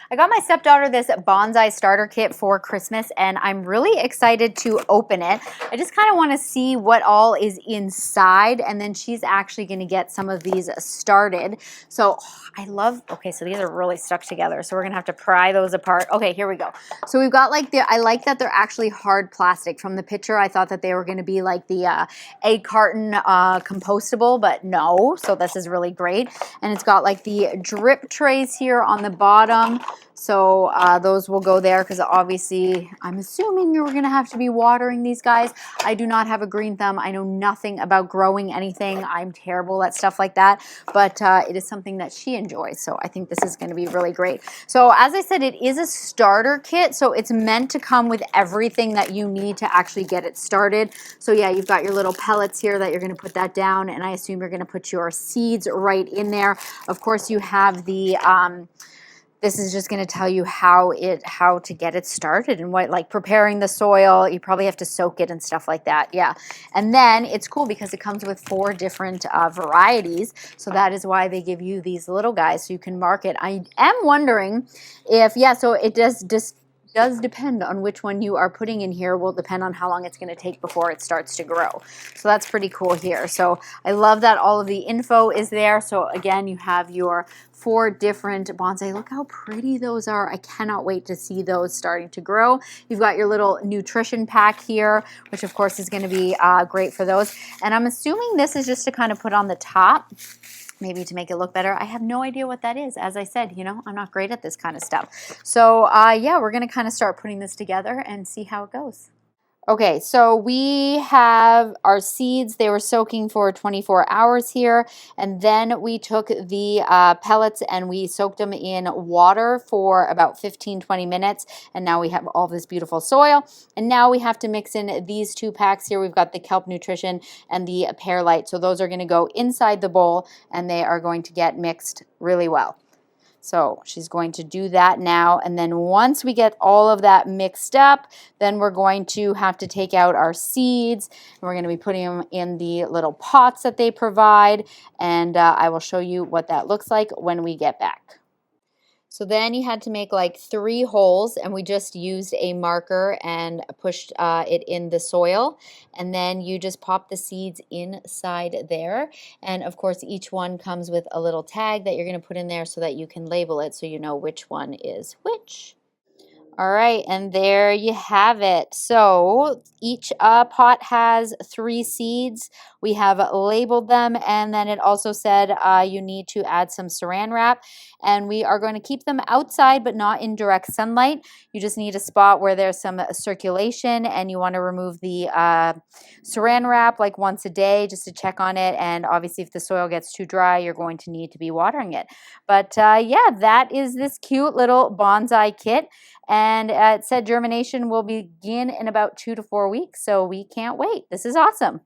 I got my stepdaughter this bonsai starter kit for Christmas, and I'm really excited to open it. I just kind of want to see what all is inside, and then she's actually going to get some of these started. So I love, okay, so these are really stuck together, so we're going to have to pry those apart. Okay, here we go. So we've got like I like that they're actually hard plastic. From the picture, I thought that they were going to be like the egg carton compostable, but no. So this is really great. And it's got like the drip trays here on the bottom. So those will go there because obviously I'm assuming you're going to have to be watering these guys. I do not have a green thumb. I know nothing about growing anything. I'm terrible at stuff like that, but it is something that she enjoys. So I think this is going to be really great. So as I said, it is a starter kit. So it's meant to come with everything that you need to actually get it started. So yeah, you've got your little pellets here that you're going to put that down, and I assume you're going to put your seeds right in there. Of course, you have the this is just going to tell you how to get it started and what, like preparing the soil. You probably have to soak it and stuff like that. Yeah. And then it's cool because it comes with 4 different varieties. So that is why they give you these little guys so you can mark it. I am wondering if, yeah, so it does depend on which one you are putting in here, will depend on how long it's going to take before it starts to grow. So that's pretty cool here. So I love that all of the info is there. So again, you have your 4 different bonsai. Look how pretty those are. I cannot wait to see those starting to grow. You've got your little nutrition pack here, which of course is going to be great for those. And I'm assuming this is just to kind of put on the top, maybe to make it look better. I have no idea what that is. As I said, you know, I'm not great at this kind of stuff. So yeah, we're going to kind of start putting this together and see how it goes. Okay, so we have our seeds. They were soaking for 24 hours here, and then we took the pellets and we soaked them in water for about 15-20 minutes, and now we have all this beautiful soil. And now we have to mix in these 2 packs here. We've got the Kelp Nutrition and the Perlite, so those are going to go inside the bowl, and they are going to get mixed really well. So she's going to do that now, and then once we get all of that mixed up, then we're going to have to take out our seeds, and we're going to be putting them in the little pots that they provide, and I will show you what that looks like when we get back. So then you had to make like 3 holes, and we just used a marker and pushed it in the soil, and then you just pop the seeds inside there. And of course, each one comes with a little tag that you're going to put in there so that you can label it so you know which one is which. All right, and there you have it. So each pot has 3 seeds. We have labeled them, and then it also said you need to add some saran wrap, and we are going to keep them outside but not in direct sunlight. You just need a spot where there's some circulation, and you want to remove the saran wrap like once a day just to check on it, and obviously if the soil gets too dry, you're going to need to be watering it. But yeah, that is this cute little bonsai kit. And it said germination will begin in about 2 to 4 weeks, so we can't wait. This is awesome.